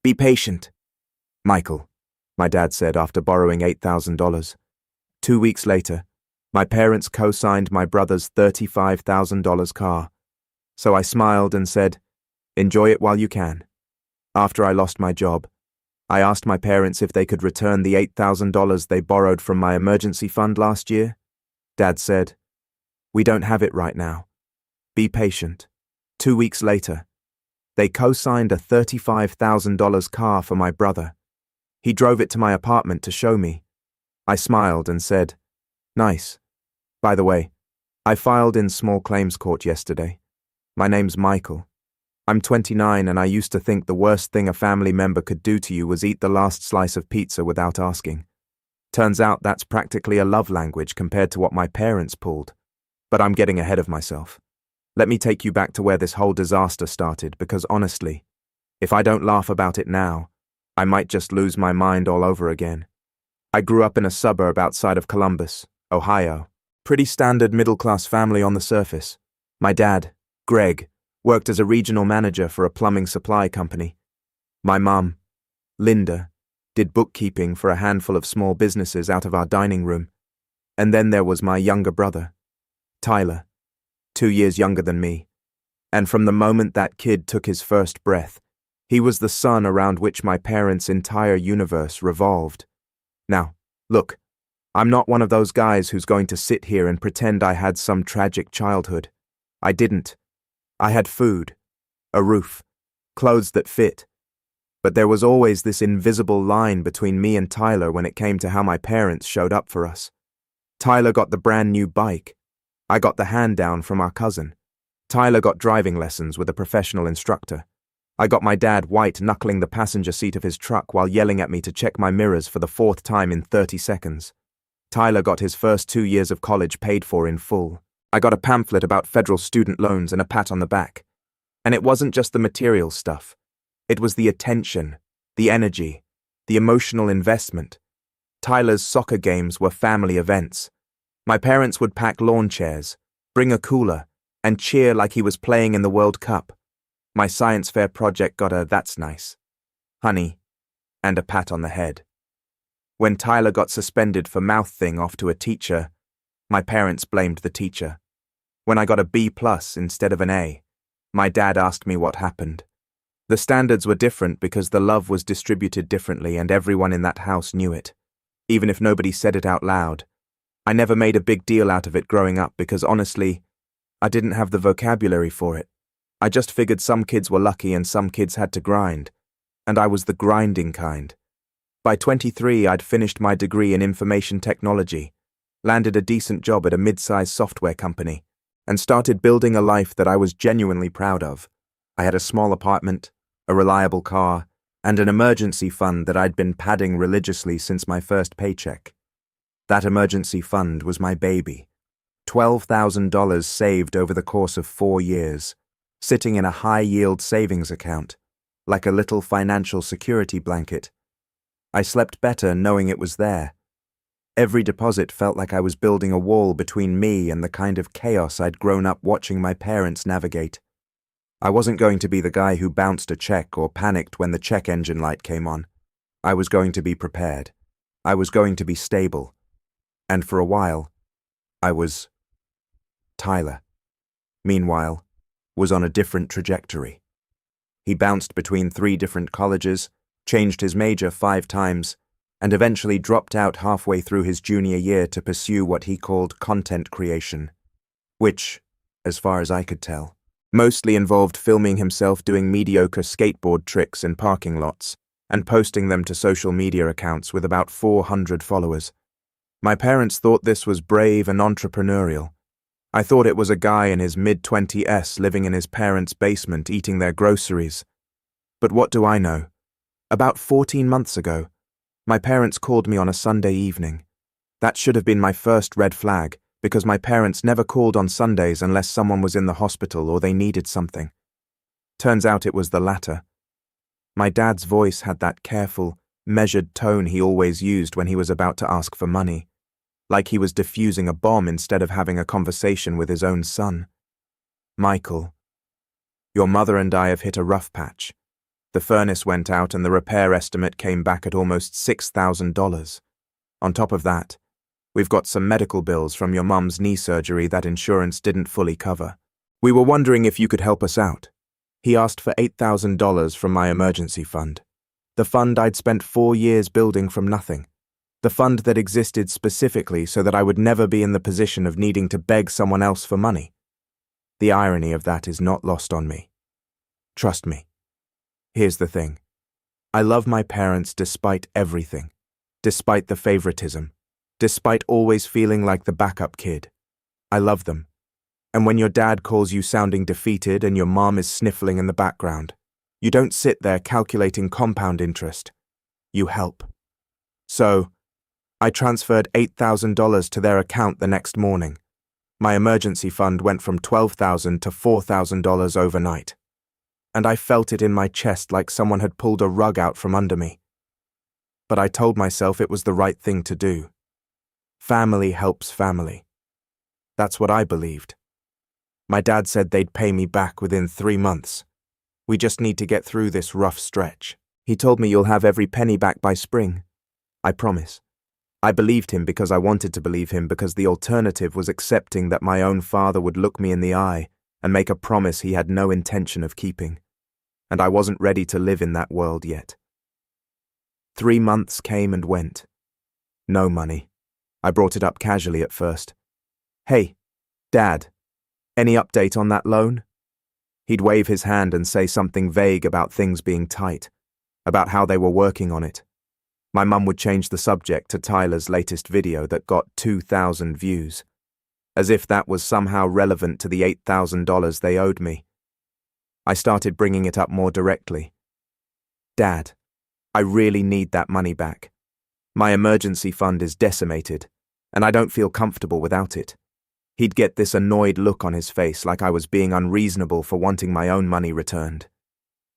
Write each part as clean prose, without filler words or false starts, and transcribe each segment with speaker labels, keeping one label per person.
Speaker 1: Be patient. Michael, my dad said after borrowing $8,000. 2 weeks later, my parents co-signed my brother's $35,000 car. So I smiled and said, enjoy it while you can. After I lost my job, I asked my parents if they could return the $8,000 they borrowed from my emergency fund last year. Dad said, we don't have it right now. Be patient. 2 weeks later, they co-signed a $35,000 car for my brother. He drove it to my apartment to show me. I smiled and said, nice. By the way, I filed in small claims court yesterday. My name's Michael. I'm 29 and I used to think the worst thing a family member could do to you was eat the last slice of pizza without asking. Turns out that's practically a love language compared to what my parents pulled. But I'm getting ahead of myself. Let me take you back to where this whole disaster started because honestly, if I don't laugh about it now, I might just lose my mind all over again. I grew up in a suburb outside of Columbus, Ohio. Pretty standard middle-class family on the surface. My dad, Greg, worked as a regional manager for a plumbing supply company. My mum, Linda, did bookkeeping for a handful of small businesses out of our dining room. And then there was my younger brother, Tyler, 2 years younger than me. And from the moment that kid took his first breath, he was the sun around which my parents' entire universe revolved. Now, look, I'm not one of those guys who's going to sit here and pretend I had some tragic childhood. I didn't. I had food, a roof, clothes that fit. But there was always this invisible line between me and Tyler when it came to how my parents showed up for us. Tyler got the brand new bike. I got the hand-down from our cousin. Tyler got driving lessons with a professional instructor. I got my dad white-knuckling the passenger seat of his truck while yelling at me to check my mirrors for the 4th time in 30 seconds. Tyler got his first 2 years of college paid for in full. I got a pamphlet about federal student loans and a pat on the back. And it wasn't just the material stuff. It was the attention, the energy, the emotional investment. Tyler's soccer games were family events. My parents would pack lawn chairs, bring a cooler, and cheer like he was playing in the World Cup. My science fair project got a "that's nice," honey, and a pat on the head. When Tyler got suspended for mouth-thing off to a teacher, my parents blamed the teacher. When I got a B+ instead of an A, my dad asked me what happened. The standards were different because the love was distributed differently and everyone in that house knew it, even if nobody said it out loud. I never made a big deal out of it growing up because honestly, I didn't have the vocabulary for it. I just figured some kids were lucky and some kids had to grind, and I was the grinding kind. By 23, I'd finished my degree in information technology, landed a decent job at a mid-sized software company, and started building a life that I was genuinely proud of. I had a small apartment, a reliable car, and an emergency fund that I'd been padding religiously since my first paycheck. That emergency fund was my baby. $12,000 saved over the course of 4 years, sitting in a high-yield savings account, like a little financial security blanket. I slept better knowing it was there. Every deposit felt like I was building a wall between me and the kind of chaos I'd grown up watching my parents navigate. I wasn't going to be the guy who bounced a check or panicked when the check engine light came on. I was going to be prepared. I was going to be stable. And for a while, I was... Tyler, meanwhile, was on a different trajectory. He bounced between 3 different colleges, changed his major 5 times, and eventually dropped out halfway through his junior year to pursue what he called content creation, which, as far as I could tell, mostly involved filming himself doing mediocre skateboard tricks in parking lots and posting them to social media accounts with about 400 followers. My parents thought this was brave and entrepreneurial. I thought it was a guy in his mid-20s living in his parents' basement eating their groceries. But what do I know? About 14 months ago, my parents called me on a Sunday evening. That should have been my first red flag, because my parents never called on Sundays unless someone was in the hospital or they needed something. Turns out it was the latter. My dad's voice had that careful, measured tone he always used when he was about to ask for money, like he was defusing a bomb instead of having a conversation with his own son. Michael, your mother and I have hit a rough patch. The furnace went out and the repair estimate came back at almost $6,000. On top of that, we've got some medical bills from your mum's knee surgery that insurance didn't fully cover. We were wondering if you could help us out. He asked for $8,000 from my emergency fund. The fund I'd spent 4 years building from nothing. The fund that existed specifically so that I would never be in the position of needing to beg someone else for money. The irony of that is not lost on me. Trust me. Here's the thing. I love my parents despite everything, despite the favoritism, despite always feeling like the backup kid. I love them. And when your dad calls you sounding defeated and your mom is sniffling in the background, you don't sit there calculating compound interest. You help. So, I transferred $8,000 to their account the next morning. My emergency fund went from $12,000 to $4,000 overnight. And I felt it in my chest like someone had pulled a rug out from under me. But I told myself it was the right thing to do. Family helps family. That's what I believed. My dad said they'd pay me back within 3 months. We just need to get through this rough stretch. He told me you'll have every penny back by spring. I promise. I believed him because I wanted to believe him, because the alternative was accepting that my own father would look me in the eye and make a promise he had no intention of keeping. And I wasn't ready to live in that world yet. 3 months came and went. No money. I brought it up casually at first. Hey, Dad, any update on that loan? He'd wave his hand and say something vague about things being tight, about how they were working on it. My mum would change the subject to Tyler's latest video that got 2,000 views, as if that was somehow relevant to the $8,000 they owed me. I started bringing it up more directly. Dad, I really need that money back. My emergency fund is decimated, and I don't feel comfortable without it. He'd get this annoyed look on his face like I was being unreasonable for wanting my own money returned.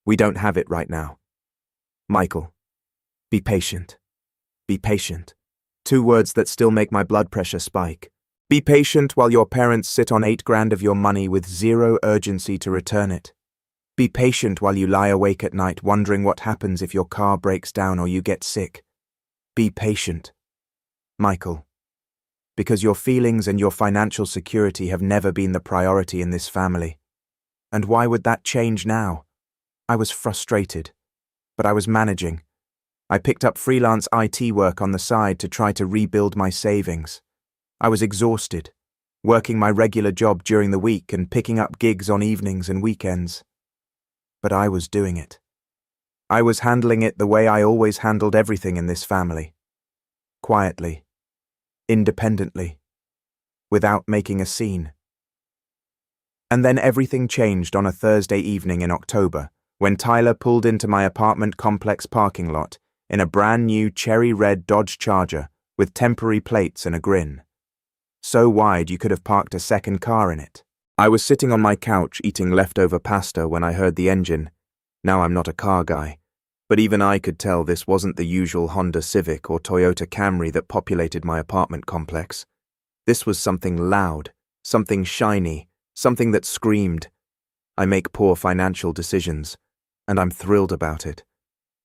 Speaker 1: We don't have it right now. Michael, be patient. Be patient. 2 words that still make my blood pressure spike. Be patient while your parents sit on $8,000 of your money with zero urgency to return it. Be patient while you lie awake at night wondering what happens if your car breaks down or you get sick. Be patient. Michael, because your feelings and your financial security have never been the priority in this family. And why would that change now? I was frustrated, but I was managing. I picked up freelance IT work on the side to try to rebuild my savings. I was exhausted, working my regular job during the week and picking up gigs on evenings and weekends. But I was doing it. I was handling it the way I always handled everything in this family. Quietly. Independently, without making a scene. And then everything changed on a Thursday evening in October when Tyler pulled into my apartment complex parking lot in a brand new cherry red Dodge Charger with temporary plates and a grin. So wide you could have parked a second car in it. I was sitting on my couch eating leftover pasta when I heard the engine. Now I'm not a car guy. But even I could tell this wasn't the usual Honda Civic or Toyota Camry that populated my apartment complex. This was something loud, something shiny, something that screamed, I make poor financial decisions, and I'm thrilled about it.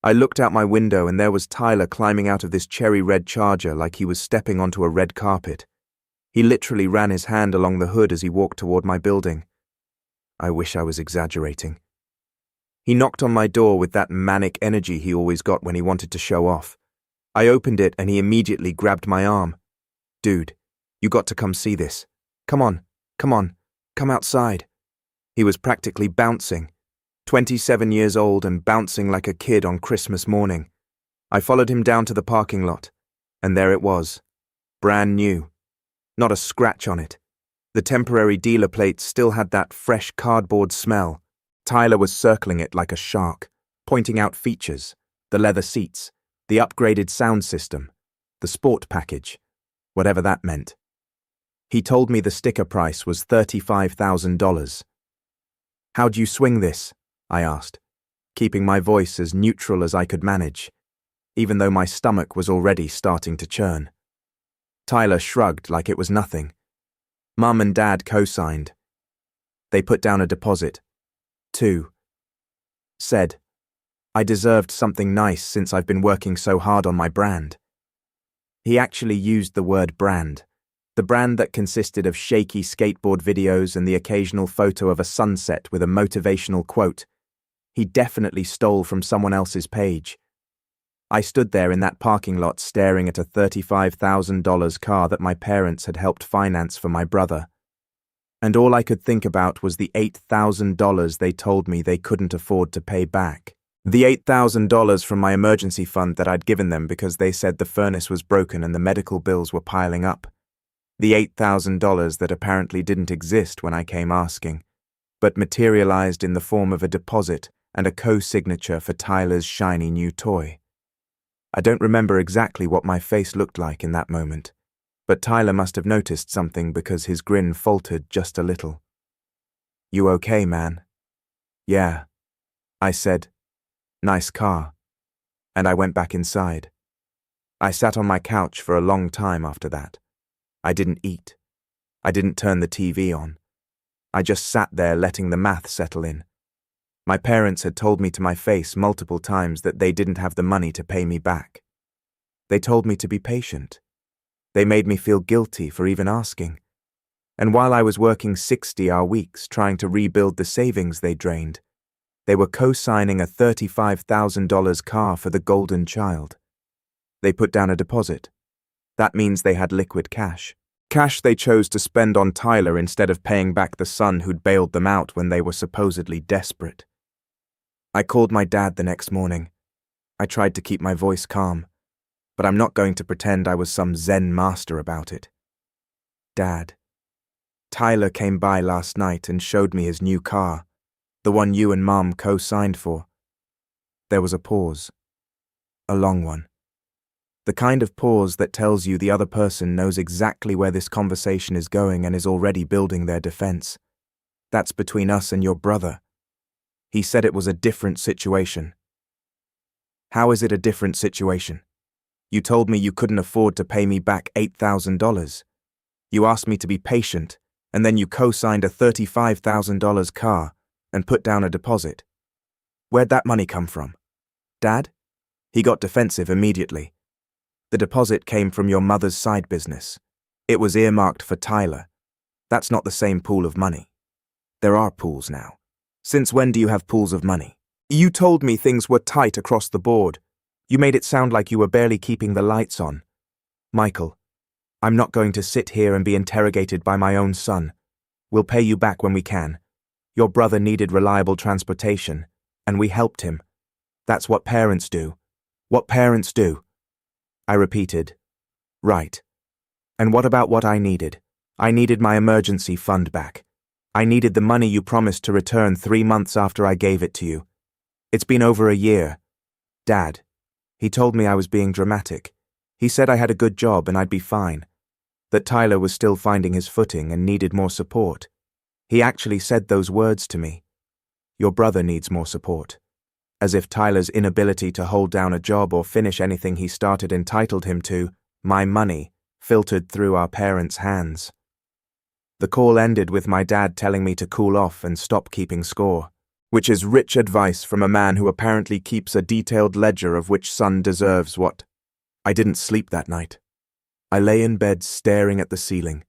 Speaker 1: I looked out my window and there was Tyler climbing out of this cherry red Charger like he was stepping onto a red carpet. He literally ran his hand along the hood as he walked toward my building. I wish I was exaggerating. He knocked on my door with that manic energy he always got when he wanted to show off. I opened it and he immediately grabbed my arm. Dude, you got to come see this. Come on, come outside. He was practically bouncing, 27 years old and bouncing like a kid on Christmas morning. I followed him down to the parking lot, and there it was, brand new. Not a scratch on it. The temporary dealer plates still had that fresh cardboard smell. Tyler was circling it like a shark, pointing out features, the leather seats, the upgraded sound system, the sport package, whatever that meant. He told me the sticker price was $35,000. How'd you swing this? I asked, keeping my voice as neutral as I could manage, even though my stomach was already starting to churn. Tyler shrugged like it was nothing. Mum and Dad co-signed. They put down a deposit. 2. Said, I deserved something nice since I've been working so hard on my brand. He actually used the word brand. The brand that consisted of shaky skateboard videos and the occasional photo of a sunset with a motivational quote. He definitely stole from someone else's page. I stood there in that parking lot staring at a $35,000 car that my parents had helped finance for my brother. And all I could think about was the $8,000 they told me they couldn't afford to pay back. The $8,000 from my emergency fund that I'd given them because they said the furnace was broken and the medical bills were piling up. The $8,000 that apparently didn't exist when I came asking, but materialized in the form of a deposit and a co-signature for Tyler's shiny new toy. I don't remember exactly what my face looked like in that moment, but Tyler must have noticed something because his grin faltered just a little. "You okay, man?" "Yeah," I said. "Nice car." And I went back inside. I sat on my couch for a long time after that. I didn't eat. I didn't turn the TV on. I just sat there letting the math settle in. My parents had told me to my face multiple times that they didn't have the money to pay me back. They told me to be patient. They made me feel guilty for even asking. And while I was working 60-hour weeks trying to rebuild the savings they drained, they were co-signing a $35,000 car for the golden child. They put down a deposit. That means they had liquid cash. Cash they chose to spend on Tyler instead of paying back the son who'd bailed them out when they were supposedly desperate. I called my dad the next morning. I tried to keep my voice calm, but I'm not going to pretend I was some Zen master about it. "Dad, Tyler came by last night and showed me his new car, the one you and Mom co-signed for." There was a pause. A long one. The kind of pause that tells you the other person knows exactly where this conversation is going and is already building their defense. "That's between us and your brother. He said it was a different situation." "How is it a different situation? You told me you couldn't afford to pay me back $8,000. You asked me to be patient, and then you co-signed a $35,000 car and put down a deposit. Where'd that money come from?" "Dad?" He got defensive immediately. "The deposit came from your mother's side business. It was earmarked for Tyler. That's not the same pool of money. There are pools now. Since when do you have pools of money? You told me things were tight across the board. You made it sound like you were barely keeping the lights on. Michael, I'm not going to sit here and be interrogated by my own son. We'll pay you back when we can. Your brother needed reliable transportation, and we helped him. That's what parents do. What parents do." I repeated. "Right. And what about what I needed? I needed my emergency fund back. I needed the money you promised to return 3 months after I gave it to you. It's been over a year. Dad." He told me I was being dramatic. He said I had a good job and I'd be fine. That Tyler was still finding his footing and needed more support. He actually said those words to me. "Your brother needs more support." As if Tyler's inability to hold down a job or finish anything he started entitled him to, my money, filtered through our parents' hands. The call ended with my dad telling me to cool off and stop keeping score, which is rich advice from a man who apparently keeps a detailed ledger of which son deserves what. I didn't sleep that night. I lay in bed staring at the ceiling,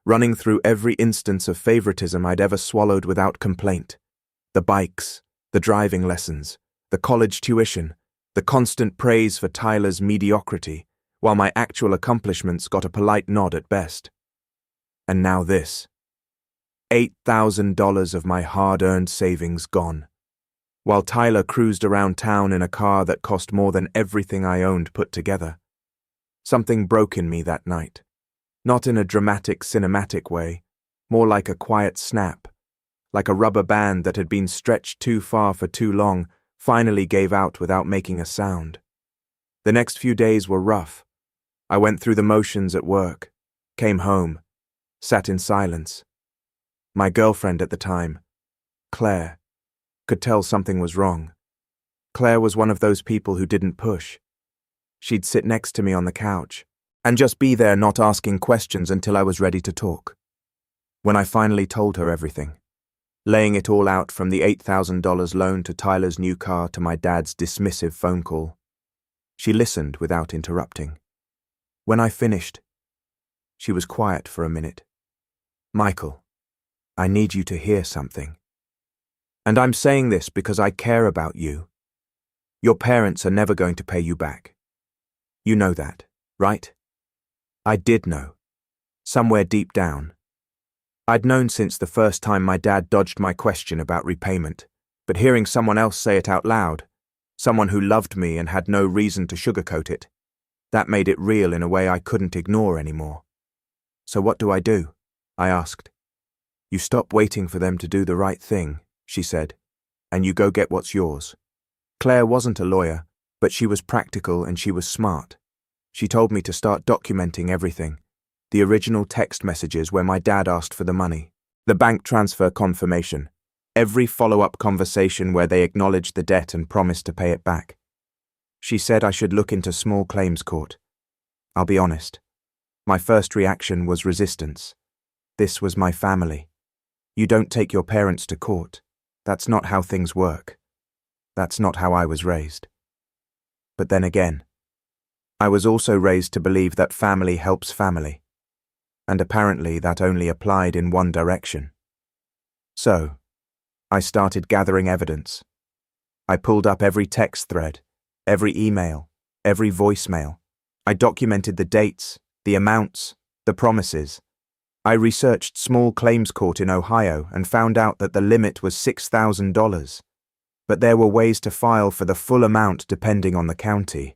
Speaker 1: running through every instance of favoritism I'd ever swallowed without complaint. The bikes, the driving lessons, the college tuition, the constant praise for Tyler's mediocrity, while my actual accomplishments got a polite nod at best. And now this. $8,000 of my hard-earned savings gone, while Tyler cruised around town in a car that cost more than everything I owned put together. Something broke in me that night. Not in a dramatic, cinematic way, more like a quiet snap, like a rubber band that had been stretched too far for too long, finally gave out without making a sound. The next few days were rough. I went through the motions at work, came home, sat in silence. My girlfriend at the time, Claire, could tell something was wrong. Claire was one of those people who didn't push. She'd sit next to me on the couch and just be there not asking questions until I was ready to talk. When I finally told her everything, laying it all out from the $8,000 loan to Tyler's new car to my dad's dismissive phone call. She listened without interrupting. When I finished, she was quiet for a minute. "Michael, I need you to hear something. And I'm saying this because I care about you. Your parents are never going to pay you back. You know that, right?" I did know. Somewhere deep down. I'd known since the first time my dad dodged my question about repayment, but hearing someone else say it out loud, someone who loved me and had no reason to sugarcoat it, that made it real in a way I couldn't ignore anymore. "So what do?" I asked. "You stop waiting for them to do the right thing," she said, "and you go get what's yours." Claire wasn't a lawyer, but she was practical and she was smart. She told me to start documenting everything. The original text messages where my dad asked for the money, the bank transfer confirmation, every follow-up conversation where they acknowledged the debt and promised to pay it back. She said I should look into small claims court. I'll be honest. My first reaction was resistance. This was my family. You don't take your parents to court. That's not how things work. That's not how I was raised. But then again, I was also raised to believe that family helps family. And apparently that only applied in one direction. So, I started gathering evidence. I pulled up every text thread, every email, every voicemail. I documented the dates, the amounts, the promises. I researched small claims court in Ohio and found out that the limit was $6,000. But there were ways to file for the full amount depending on the county.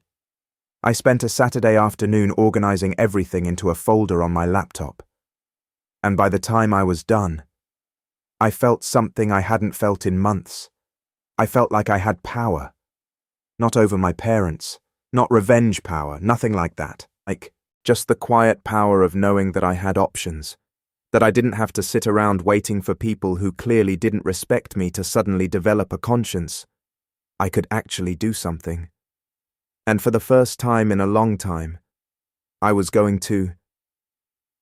Speaker 1: I spent a Saturday afternoon organizing everything into a folder on my laptop. And by the time I was done, I felt something I hadn't felt in months. I felt like I had power. Not over my parents, not revenge power, nothing like that. Like, just the quiet power of knowing that I had options. That I didn't have to sit around waiting for people who clearly didn't respect me to suddenly develop a conscience. I could actually do something. And for the first time in a long time, I was going to.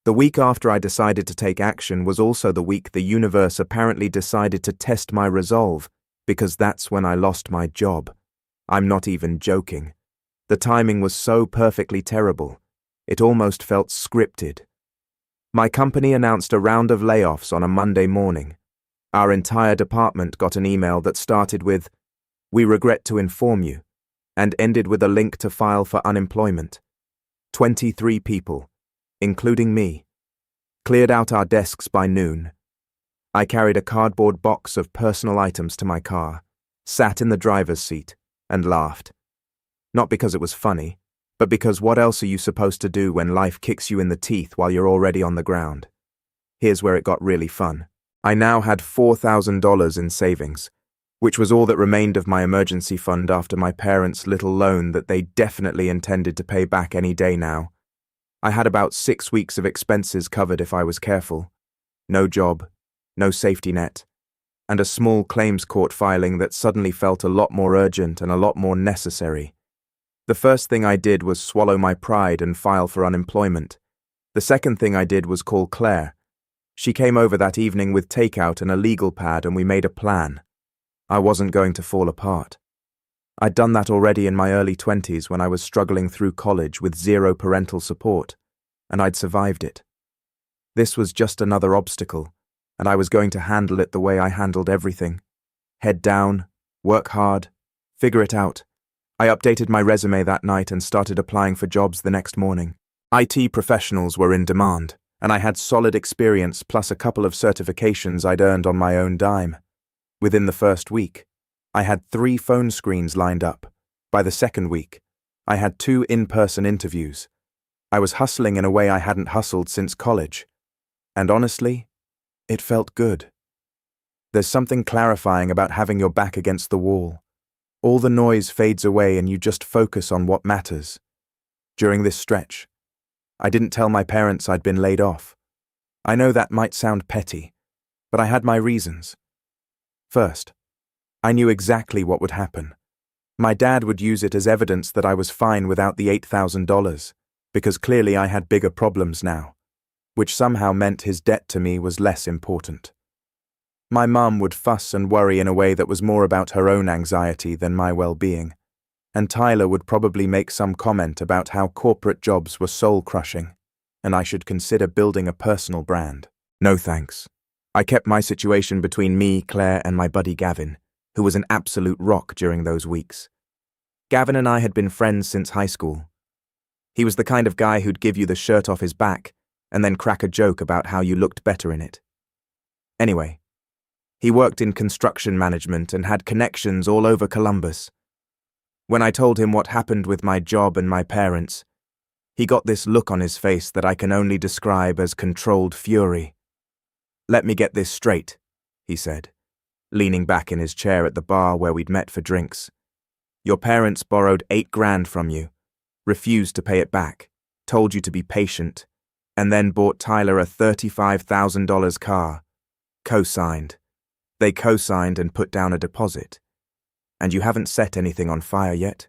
Speaker 1: The week after I decided to take action was also the week the universe apparently decided to test my resolve, because that's when I lost my job. I'm not even joking. The timing was so perfectly terrible. It almost felt scripted. My company announced a round of layoffs on a Monday morning. Our entire department got an email that started with, "We regret to inform you," and ended with a link to file for unemployment. 23 people, including me, cleared out our desks by noon. I carried a cardboard box of personal items to my car, sat in the driver's seat, and laughed. Not because it was funny, but because what else are you supposed to do when life kicks you in the teeth while you're already on the ground? Here's where it got really fun. I now had $4,000 in savings, which was all that remained of my emergency fund after my parents' little loan that they definitely intended to pay back any day now. I had about 6 weeks of expenses covered if I was careful. No job, no safety net, and a small claims court filing that suddenly felt a lot more urgent and a lot more necessary. The first thing I did was swallow my pride and file for unemployment. The second thing I did was call Claire. She came over that evening with takeout and a legal pad and we made a plan. I wasn't going to fall apart. I'd done that already in my early 20s when I was struggling through college with zero parental support, and I'd survived it. This was just another obstacle, and I was going to handle it the way I handled everything. Head down, work hard, figure it out. I updated my resume that night and started applying for jobs the next morning. IT professionals were in demand, and I had solid experience plus a couple of certifications I'd earned on my own dime. Within the first week, I had 3 phone screens lined up. By the second week, I had 2 in-person interviews. I was hustling in a way I hadn't hustled since college. And honestly, it felt good. There's something clarifying about having your back against the wall. All the noise fades away and you just focus on what matters. During this stretch, I didn't tell my parents I'd been laid off. I know that might sound petty, but I had my reasons. First, I knew exactly what would happen. My dad would use it as evidence that I was fine without the $8,000, because clearly I had bigger problems now, which somehow meant his debt to me was less important. My mum would fuss and worry in a way that was more about her own anxiety than my well-being, and Tyler would probably make some comment about how corporate jobs were soul-crushing, and I should consider building a personal brand. No thanks. I kept my situation between me, Claire, and my buddy Gavin, who was an absolute rock during those weeks. Gavin and I had been friends since high school. He was the kind of guy who'd give you the shirt off his back and then crack a joke about how you looked better in it. Anyway, he worked in construction management and had connections all over Columbus. When I told him what happened with my job and my parents, he got this look on his face that I can only describe as controlled fury. "Let me get this straight," he said, leaning back in his chair at the bar where we'd met for drinks. "Your parents borrowed $8,000 from you, refused to pay it back, told you to be patient, and then bought Tyler a $35,000 car. Co-signed. They co-signed and put down a deposit. And you haven't set anything on fire yet?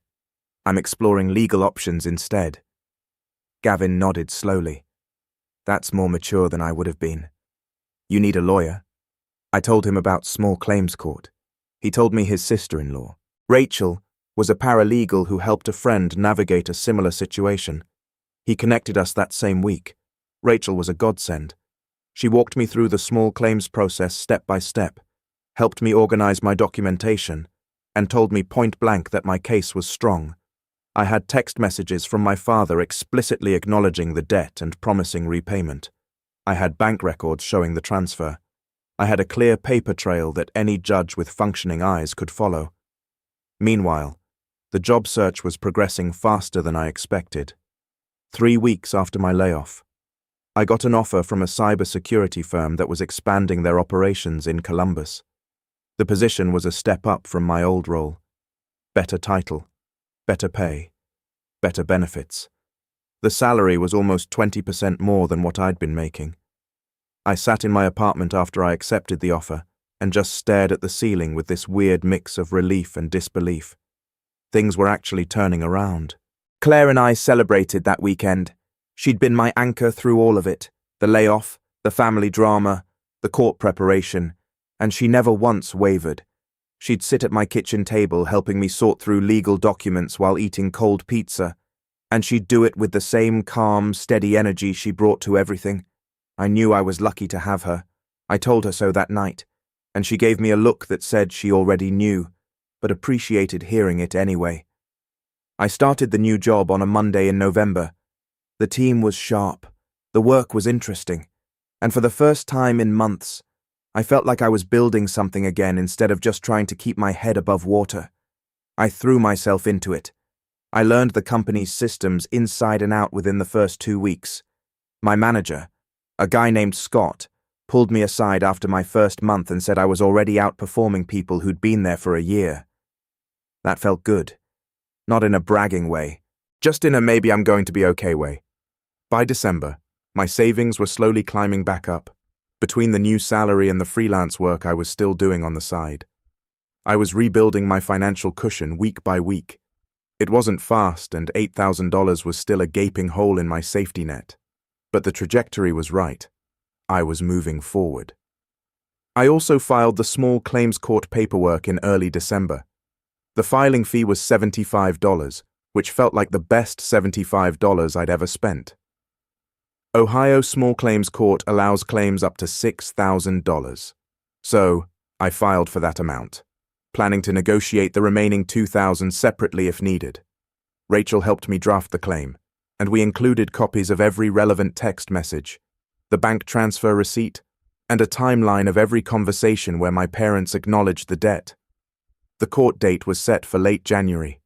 Speaker 1: I'm exploring legal options instead." Gavin nodded slowly. "That's more mature than I would have been. You need a lawyer?" I told him about small claims court. He told me his sister-in-law, Rachel, was a paralegal who helped a friend navigate a similar situation. He connected us that same week. Rachel was a godsend. She walked me through the small claims process step by step, helped me organize my documentation, and told me point blank that my case was strong. I had text messages from my father explicitly acknowledging the debt and promising repayment. I had bank records showing the transfer. I had a clear paper trail that any judge with functioning eyes could follow. Meanwhile, the job search was progressing faster than I expected. 3 weeks after my layoff, I got an offer from a cybersecurity firm that was expanding their operations in Columbus. The position was a step up from my old role. Better title, better pay, better benefits. The salary was almost 20% more than what I'd been making. I sat in my apartment after I accepted the offer and just stared at the ceiling with this weird mix of relief and disbelief. Things were actually turning around. Claire and I celebrated that weekend. She'd been my anchor through all of it, the layoff, the family drama, the court preparation, and she never once wavered. She'd sit at my kitchen table helping me sort through legal documents while eating cold pizza, and she'd do it with the same calm, steady energy she brought to everything. I knew I was lucky to have her. I told her so that night, and she gave me a look that said she already knew, but appreciated hearing it anyway. I started the new job on a Monday in November. The team was sharp, the work was interesting, and for the first time in months, I felt like I was building something again instead of just trying to keep my head above water. I threw myself into it. I learned the company's systems inside and out within the first 2 weeks. My manager, a guy named Scott, pulled me aside after my first month and said I was already outperforming people who'd been there for a year. That felt good. Not in a bragging way, just in a maybe I'm going to be okay way. By December, my savings were slowly climbing back up, between the new salary and the freelance work I was still doing on the side. I was rebuilding my financial cushion week by week. It wasn't fast, and $8,000 was still a gaping hole in my safety net. But the trajectory was right. I was moving forward. I also filed the small claims court paperwork in early December. The filing fee was $75, which felt like the best $75 I'd ever spent. Ohio Small Claims Court allows claims up to $6,000. So, I filed for that amount, planning to negotiate the remaining $2,000 separately if needed. Rachel helped me draft the claim, and we included copies of every relevant text message, the bank transfer receipt, and a timeline of every conversation where my parents acknowledged the debt. The court date was set for late January.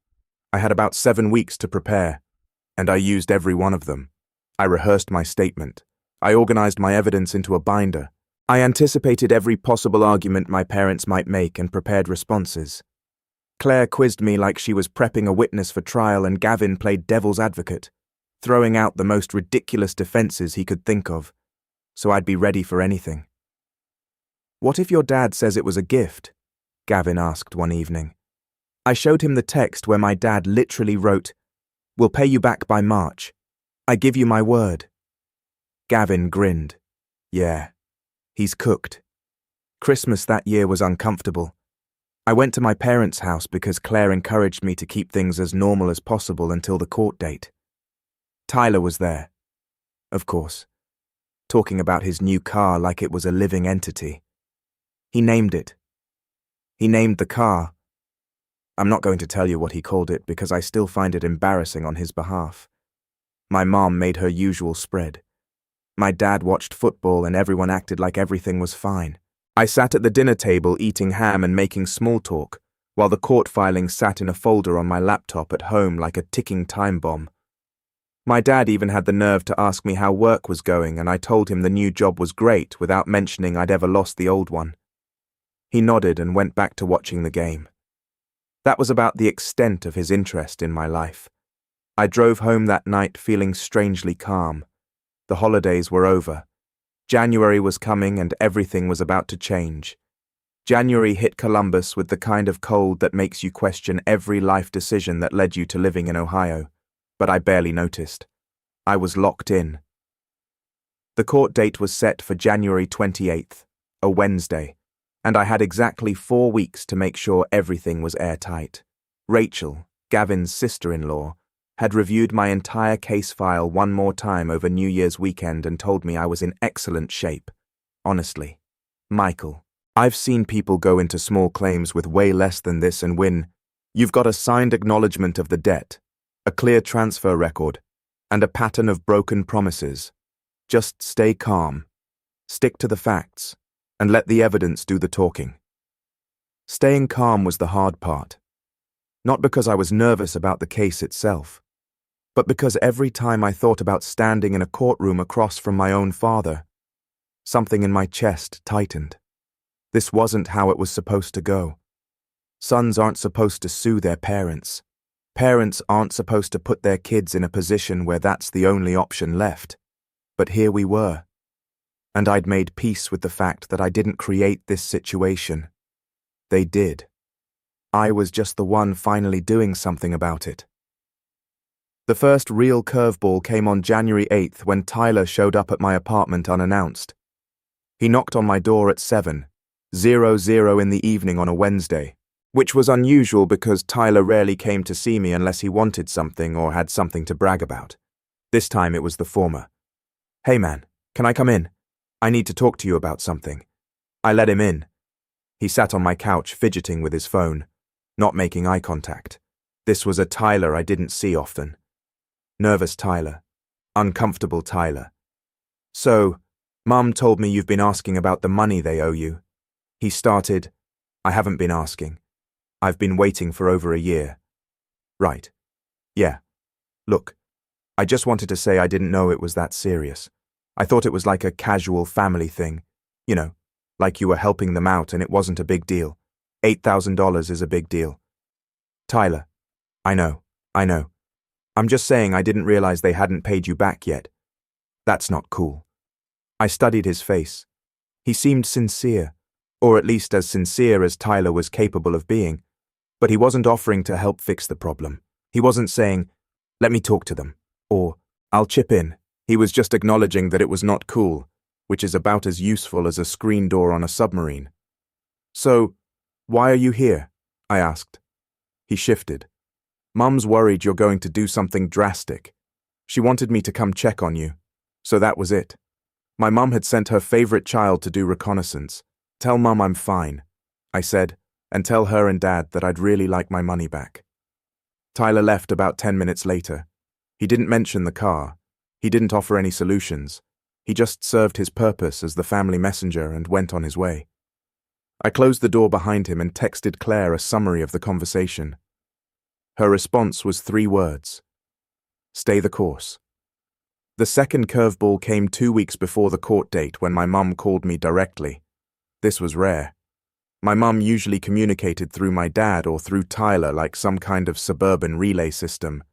Speaker 1: I had about 7 weeks to prepare, and I used every one of them. I rehearsed my statement. I organized my evidence into a binder. I anticipated every possible argument my parents might make and prepared responses. Claire quizzed me like she was prepping a witness for trial, and Gavin played devil's advocate, throwing out the most ridiculous defenses he could think of, so I'd be ready for anything. "What if your dad says it was a gift?" Gavin asked one evening. I showed him the text where my dad literally wrote, "We'll pay you back by March. I give you my word." Gavin grinned. Yeah, he's cooked. Christmas that year was uncomfortable. I went to my parents' house because Claire encouraged me to keep things as normal as possible until the court date. Tyler was there, of course, talking about his new car like it was a living entity. He named it. He named the car. I'm not going to tell you what he called it because I still find it embarrassing on his behalf. My mom made her usual spread. My dad watched football and everyone acted like everything was fine. I sat at the dinner table eating ham and making small talk, while the court filings sat in a folder on my laptop at home like a ticking time bomb. My dad even had the nerve to ask me how work was going, and I told him the new job was great without mentioning I'd ever lost the old one. He nodded and went back to watching the game. That was about the extent of his interest in my life. I drove home that night feeling strangely calm. The holidays were over. January was coming and everything was about to change. January hit Columbus with the kind of cold that makes you question every life decision that led you to living in Ohio, but I barely noticed. I was locked in. The court date was set for January 28th, a Wednesday, and I had exactly 4 weeks to make sure everything was airtight. Rachel, Gavin's sister-in-law, had reviewed my entire case file one more time over New Year's weekend and told me I was in excellent shape. Honestly, Michael, I've seen people go into small claims with way less than this and win. You've got a signed acknowledgement of the debt, a clear transfer record, and a pattern of broken promises. Just stay calm, stick to the facts, and let the evidence do the talking. Staying calm was the hard part. Not because I was nervous about the case itself, but because every time I thought about standing in a courtroom across from my own father, something in my chest tightened. This wasn't how it was supposed to go. Sons aren't supposed to sue their parents. Parents aren't supposed to put their kids in a position where that's the only option left. But here we were. And I'd made peace with the fact that I didn't create this situation. They did. I was just the one finally doing something about it. The first real curveball came on January 8th when Tyler showed up at my apartment unannounced. He knocked on my door at 7:00 in the evening on a Wednesday, which was unusual because Tyler rarely came to see me unless he wanted something or had something to brag about. This time it was the former. "Hey man, can I come in? I need to talk to you about something." I let him in. He sat on my couch fidgeting with his phone, not making eye contact. This was a Tyler I didn't see often. Nervous Tyler. Uncomfortable Tyler. "So, Mum told me you've been asking about the money they owe you." He started. "I haven't been asking. I've been waiting for over a year." "Right. Yeah. Look, I just wanted to say I didn't know it was that serious. I thought it was like a casual family thing. You know, like you were helping them out and it wasn't a big deal. $8,000 is a big deal." "Tyler, I know. I'm just saying I didn't realize they hadn't paid you back yet. That's not cool." I studied his face. He seemed sincere, or at least as sincere as Tyler was capable of being, but he wasn't offering to help fix the problem. He wasn't saying, "Let me talk to them," or "I'll chip in." He was just acknowledging that it was not cool, which is about as useful as a screen door on a submarine. "So, why are you here?" I asked. He shifted. "Mum's worried you're going to do something drastic. She wanted me to come check on you. So that was it. My mum had sent her favorite child to do reconnaissance. Tell Mum I'm fine," I said, "and tell her and Dad that I'd really like my money back." Tyler left about 10 minutes later. He didn't mention the car. He didn't offer any solutions. He just served his purpose as the family messenger and went on his way. I closed the door behind him and texted Claire a summary of the conversation. Her response was 3 words. "Stay the course." The second curveball came 2 weeks before the court date when my mum called me directly. This was rare. My mum usually communicated through my dad or through Tyler like some kind of suburban relay system.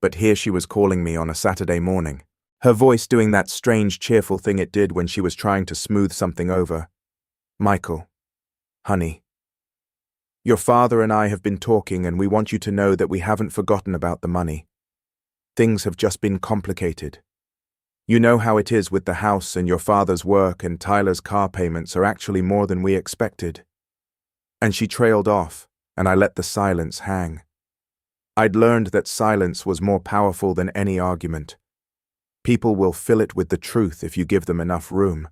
Speaker 1: But here she was calling me on a Saturday morning, her voice doing that strange cheerful thing it did when she was trying to smooth something over. "Michael, honey, your father and I have been talking and we want you to know that we haven't forgotten about the money. Things have just been complicated. You know how it is with the house and your father's work, and Tyler's car payments are actually more than we expected." And she trailed off, and I let the silence hang. I'd learned that silence was more powerful than any argument. People will fill it with the truth if you give them enough room.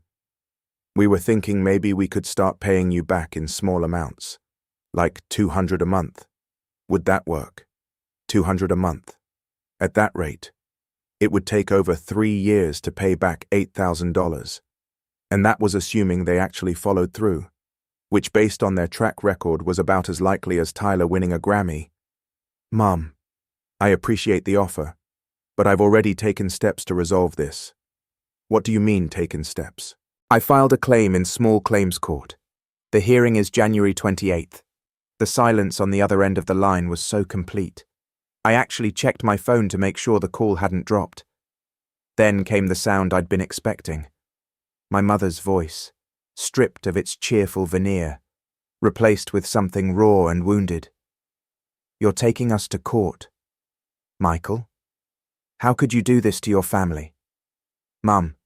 Speaker 1: We were thinking maybe we could start paying you back in small amounts, like $200 a month. Would that work? $200 a month. At that rate, it would take over 3 years to pay back $8,000. And that was assuming they actually followed through, which based on their track record was about as likely as Tyler winning a Grammy. "Mom, I appreciate the offer, but I've already taken steps to resolve this." "What do you mean, taken steps?" "I filed a claim in small claims court. The hearing is January 28th. The silence on the other end of the line was so complete. I actually checked my phone to make sure the call hadn't dropped. Then came the sound I'd been expecting. My mother's voice, stripped of its cheerful veneer, replaced with something raw and wounded. "You're taking us to court. Michael? How could you do this to your family?" "Mum,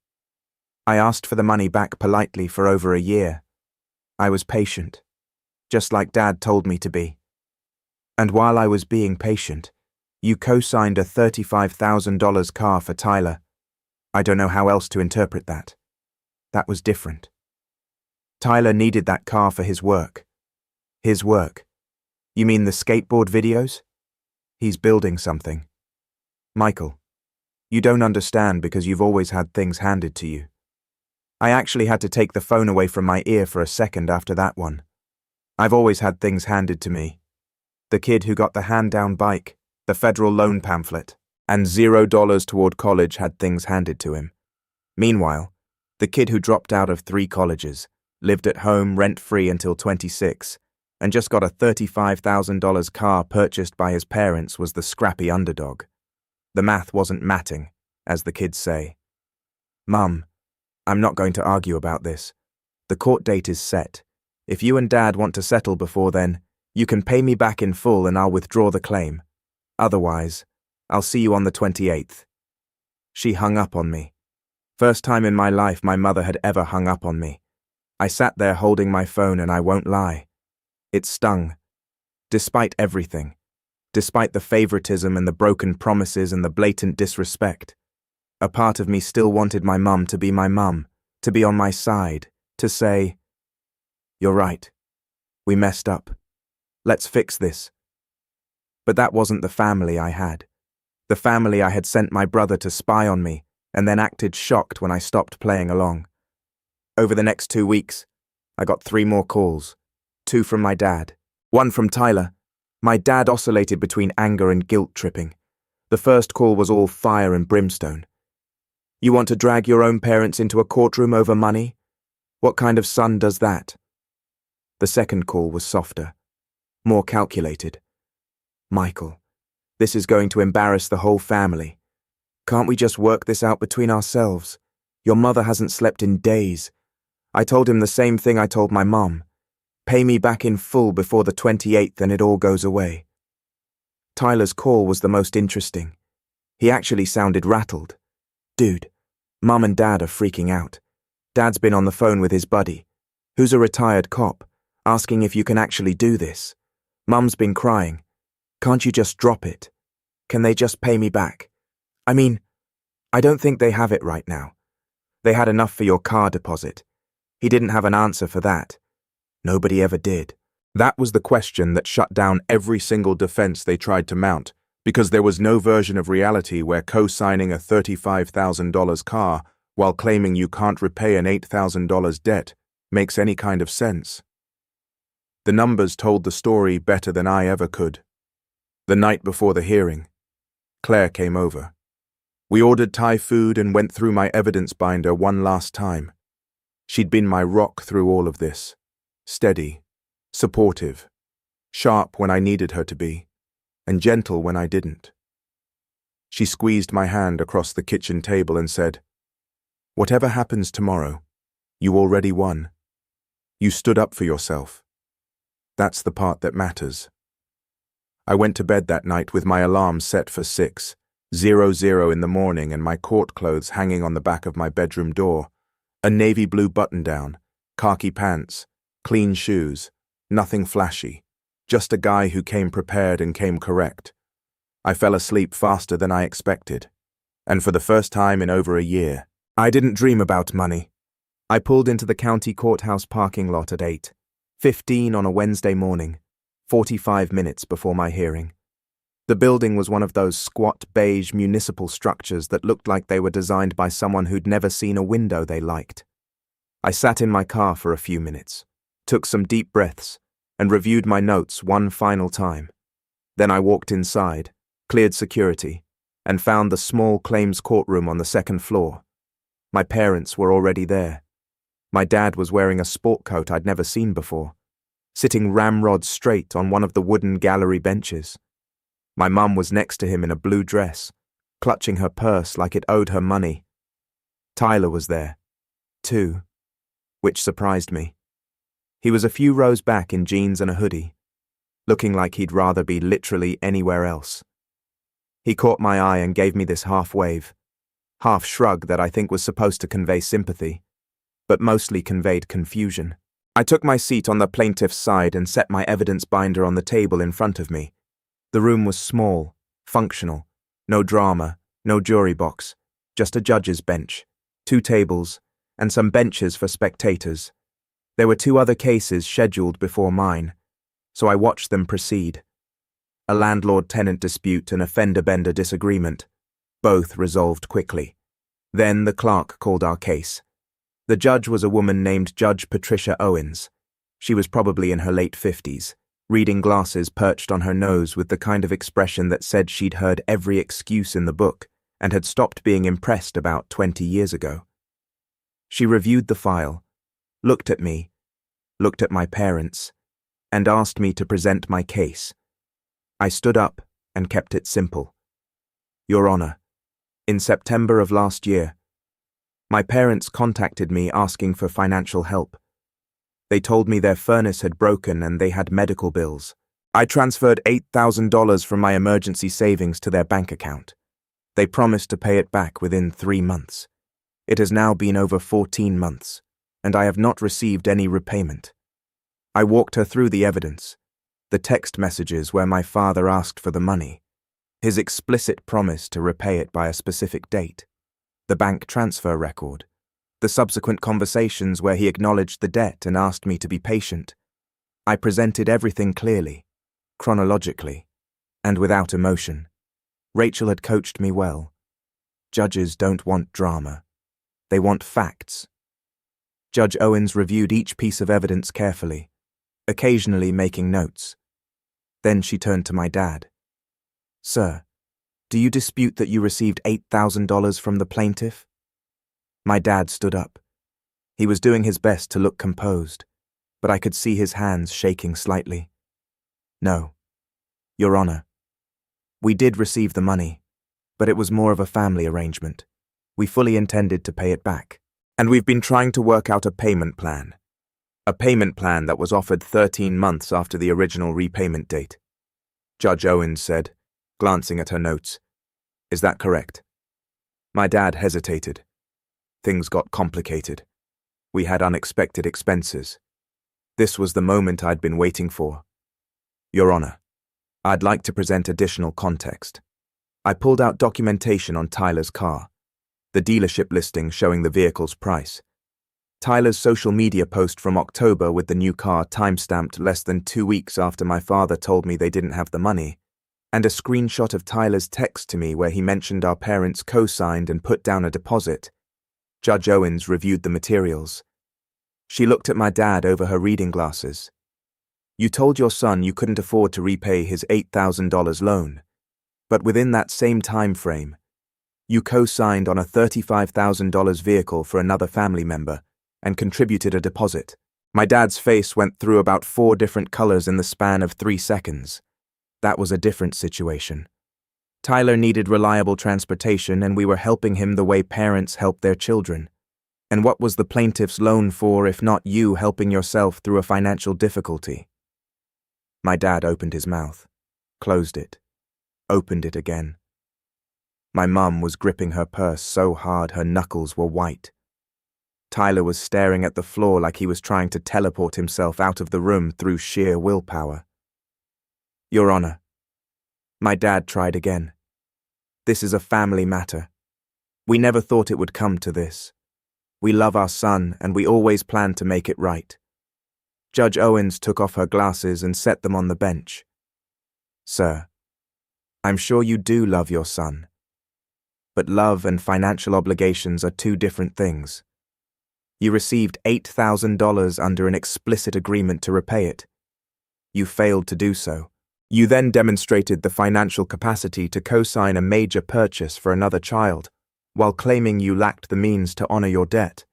Speaker 1: I asked for the money back politely for over a year. I was patient, just like Dad told me to be. And while I was being patient, you co-signed a $35,000 car for Tyler. I don't know how else to interpret that. That was different. Tyler needed that car for his work." "His work? You mean the skateboard videos?" "He's building something." "Michael, you don't understand because you've always had things handed to you. I actually had to take the phone away from my ear for a second after that one. I've always had things handed to me. The kid who got the hand-down bike, the federal loan pamphlet, and $0 toward college had things handed to him. Meanwhile, the kid who dropped out of 3 colleges, lived at home rent-free until 26, and just got a $35,000 car purchased by his parents was the scrappy underdog. The math wasn't matting, as the kids say. Mum, I'm not going to argue about this. The court date is set. If you and Dad want to settle before then, you can pay me back in full and I'll withdraw the claim. Otherwise, I'll see you on the 28th. She hung up on me. First time in my life my mother had ever hung up on me. I sat there holding my phone and I won't lie. It stung. Despite everything. Despite the favoritism and the broken promises and the blatant disrespect. A part of me still wanted my mum to be my mum, to be on my side, to say, "You're right. We messed up. Let's fix this." But that wasn't the family I had. The family I had sent my brother to spy on me and then acted shocked when I stopped playing along. Over the next 2 weeks, I got 3 more calls. 2 from my dad. 1 from Tyler. My dad oscillated between anger and guilt-tripping. The first call was all fire and brimstone. "You want to drag your own parents into a courtroom over money? What kind of son does that?" The second call was softer, more calculated. "Michael, this is going to embarrass the whole family. Can't we just work this out between ourselves? Your mother hasn't slept in days. I told him the same thing I told my mom. Pay me back in full before the 28th and it all goes away." Tyler's call was the most interesting. He actually sounded rattled. "Dude, Mum and Dad are freaking out. Dad's been on the phone with his buddy, who's a retired cop, asking if you can actually do this. Mum's been crying. Can't you just drop it? Can they just pay me back? I mean, I don't think they have it right now. They had enough for your car deposit. He didn't have an answer for that. Nobody ever did." That was the question that shut down every single defense they tried to mount, because there was no version of reality where co-signing a $35,000 car while claiming you can't repay an $8,000 debt makes any kind of sense. The numbers told the story better than I ever could. The night before the hearing, Claire came over. We ordered Thai food and went through my evidence binder one last time. She'd been my rock through all of this. Steady, supportive, sharp when I needed her to be, and gentle when I didn't. She squeezed my hand across the kitchen table and said, "Whatever happens tomorrow, you already won. You stood up for yourself. That's the part that matters." I went to bed that night with my alarm set for 6, 00 in the morning and my court clothes hanging on the back of my bedroom door. A navy blue button-down, khaki pants, clean shoes, nothing flashy. Just a guy who came prepared and came correct. I fell asleep faster than I expected. And for the first time in over a year, I didn't dream about money. I pulled into the county courthouse parking lot at 8:15 on a Wednesday morning, 45 minutes before my hearing. The building was one of those squat beige municipal structures that looked like they were designed by someone who'd never seen a window they liked. I sat in my car for a few minutes, took some deep breaths, and reviewed my notes one final time. Then I walked inside, cleared security, and found the small claims courtroom on the second floor. My parents were already there. My dad was wearing a sport coat I'd never seen before, sitting ramrod straight on one of the wooden gallery benches. My mum was next to him in a blue dress, clutching her purse like it owed her money. Tyler was there, too, which surprised me. He was a few rows back in jeans and a hoodie, looking like he'd rather be literally anywhere else. He caught my eye and gave me this half wave, half shrug that I think was supposed to convey sympathy, but mostly conveyed confusion. I took my seat on the plaintiff's side and set my evidence binder on the table in front of me. The room was small, functional, no drama, no jury box, just a judge's bench, 2 tables, and some benches for spectators. There were 2 other cases scheduled before mine, so I watched them proceed. A landlord-tenant dispute and a fender-bender disagreement, both resolved quickly. Then the clerk called our case. The judge was a woman named Judge Patricia Owens. She was probably in her late 50s, reading glasses perched on her nose with the kind of expression that said she'd heard every excuse in the book and had stopped being impressed about 20 years ago. She reviewed the file, looked at me, looked at my parents, and asked me to present my case. I stood up and kept it simple. Your Honor, in September of last year, my parents contacted me asking for financial help. They told me their furnace had broken and they had medical bills. I transferred $8,000 from my emergency savings to their bank account. They promised to pay it back within 3 months. It has now been over 14 months, and I have not received any repayment. I walked her through the evidence, the text messages where my father asked for the money, his explicit promise to repay it by a specific date, the bank transfer record, the subsequent conversations where he acknowledged the debt and asked me to be patient. I presented everything clearly, chronologically, and without emotion. Rachel had coached me well. Judges don't want drama. They want facts. Judge Owens reviewed each piece of evidence carefully, occasionally making notes. Then she turned to my dad. Sir, do you dispute that you received $8,000 from the plaintiff? My dad stood up. He was doing his best to look composed, but I could see his hands shaking slightly. No, Your Honor. We did receive the money, but it was more of a family arrangement. We fully intended to pay it back, and we've been trying to work out a payment plan. A payment plan that was offered 13 months after the original repayment date. Judge Owens said, glancing at her notes. Is that correct? My dad hesitated. Things got complicated. We had unexpected expenses. This was the moment I'd been waiting for. Your Honor, I'd like to present additional context. I pulled out documentation on Tyler's car, the dealership listing showing the vehicle's price, Tyler's social media post from October with the new car timestamped less than 2 weeks after my father told me they didn't have the money, and a screenshot of Tyler's text to me where he mentioned our parents co-signed and put down a deposit. Judge Owens reviewed the materials. She looked at my dad over her reading glasses. You told your son you couldn't afford to repay his $8,000 loan, but within that same time frame, you co-signed on a $35,000 vehicle for another family member and contributed a deposit. My dad's face went through about 4 different colors in the span of 3 seconds. That was a different situation. Tyler needed reliable transportation and we were helping him the way parents help their children. And what was the plaintiff's loan for if not you helping yourself through a financial difficulty? My dad opened his mouth, closed it, opened it again. My mum was gripping her purse so hard her knuckles were white. Tyler was staring at the floor like he was trying to teleport himself out of the room through sheer willpower. Your Honor, my dad tried again. This is a family matter. We never thought it would come to this. We love our son and we always planned to make it right. Judge Owens took off her glasses and set them on the bench. Sir, I'm sure you do love your son. But love and financial obligations are two different things. You received $8,000 under an explicit agreement to repay it. You failed to do so. You then demonstrated the financial capacity to co-sign a major purchase for another child, while claiming you lacked the means to honor your debt.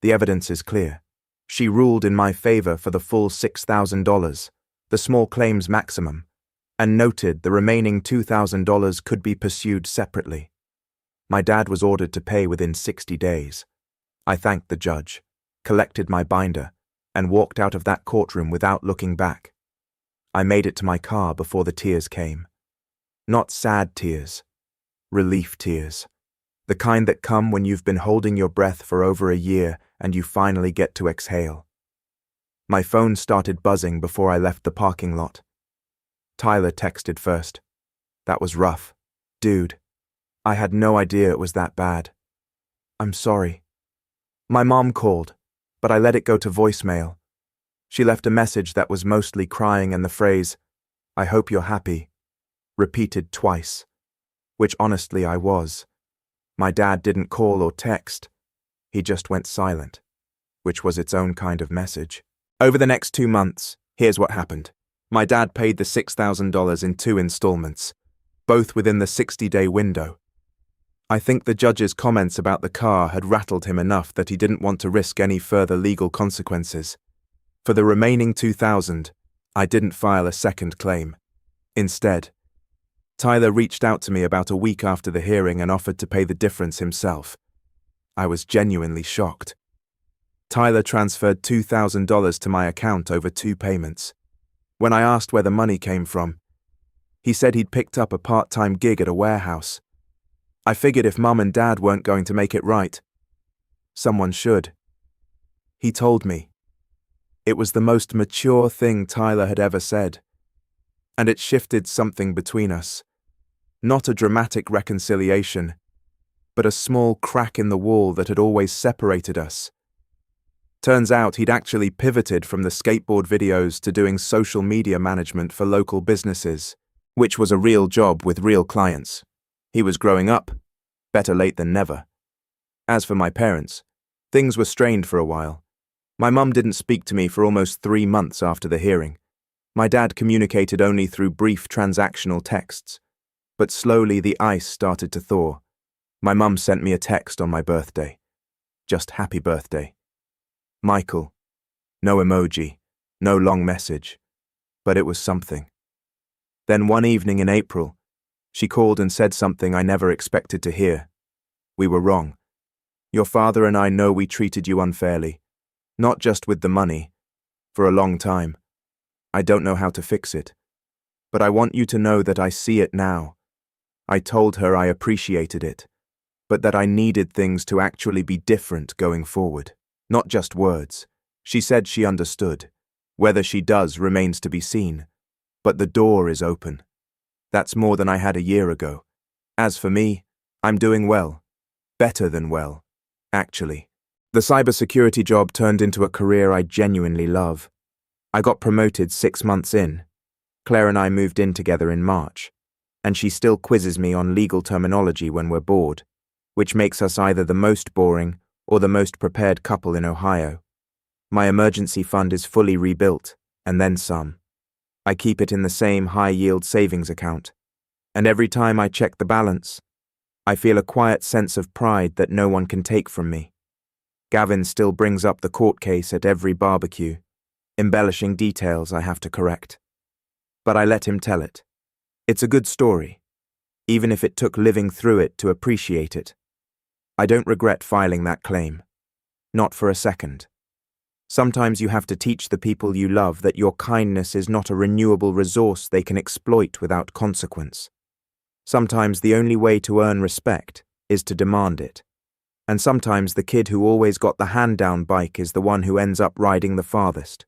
Speaker 1: The evidence is clear. She ruled in my favor for the full $6,000, the small claims maximum, and noted the remaining $2,000 could be pursued separately. My dad was ordered to pay within 60 days. I thanked the judge, collected my binder, and walked out of that courtroom without looking back. I made it to my car before the tears came. Not sad tears, relief tears. The kind that come when you've been holding your breath for over a year and you finally get to exhale. My phone started buzzing before I left the parking lot. Tyler texted first. That was rough. Dude, I had no idea it was that bad. I'm sorry. My mom called, but I let it go to voicemail. She left a message that was mostly crying and the phrase, "I hope you're happy," repeated twice, which honestly I was. My dad didn't call or text. He just went silent, which was its own kind of message. Over the next 2 months, here's what happened. My dad paid the $6,000 in 2 installments, both within the 60-day window. I think the judge's comments about the car had rattled him enough that he didn't want to risk any further legal consequences. For the remaining $2,000, I didn't file a second claim. Instead, Tyler reached out to me about a week after the hearing and offered to pay the difference himself. I was genuinely shocked. Tyler transferred $2,000 to my account over 2 payments. When I asked where the money came from, he said he'd picked up a part-time gig at a warehouse. I figured if Mum and Dad weren't going to make it right, someone should. He told me. It was the most mature thing Tyler had ever said. And it shifted something between us. Not a dramatic reconciliation, but a small crack in the wall that had always separated us. Turns out he'd actually pivoted from the skateboard videos to doing social media management for local businesses, which was a real job with real clients. He was growing up. Better late than never. As for my parents, things were strained for a while. My mum didn't speak to me for almost 3 months after the hearing. My dad communicated only through brief transactional texts. But slowly the ice started to thaw. My mum sent me a text on my birthday. Just happy birthday. Michael. No emoji, no long message. But it was something. Then one evening in April, she called and said something I never expected to hear. We were wrong. Your father and I know we treated you unfairly. Not just with the money. For a long time. I don't know how to fix it. But I want you to know that I see it now. I told her I appreciated it, but that I needed things to actually be different going forward. Not just words. She said she understood. Whether she does remains to be seen. But the door is open. That's more than I had a year ago. As for me, I'm doing well. Better than well, actually. The cybersecurity job turned into a career I genuinely love. I got promoted 6 months in. Claire and I moved in together in March, and she still quizzes me on legal terminology when we're bored, which makes us either the most boring or the most prepared couple in Ohio. My emergency fund is fully rebuilt, and then some. I keep it in the same high-yield savings account, and every time I check the balance, I feel a quiet sense of pride that no one can take from me. Gavin still brings up the court case at every barbecue, embellishing details I have to correct. But I let him tell it. It's a good story, even if it took living through it to appreciate it. I don't regret filing that claim. Not for a second. Sometimes you have to teach the people you love that your kindness is not a renewable resource they can exploit without consequence. Sometimes the only way to earn respect is to demand it. And sometimes the kid who always got the hand-down bike is the one who ends up riding the farthest.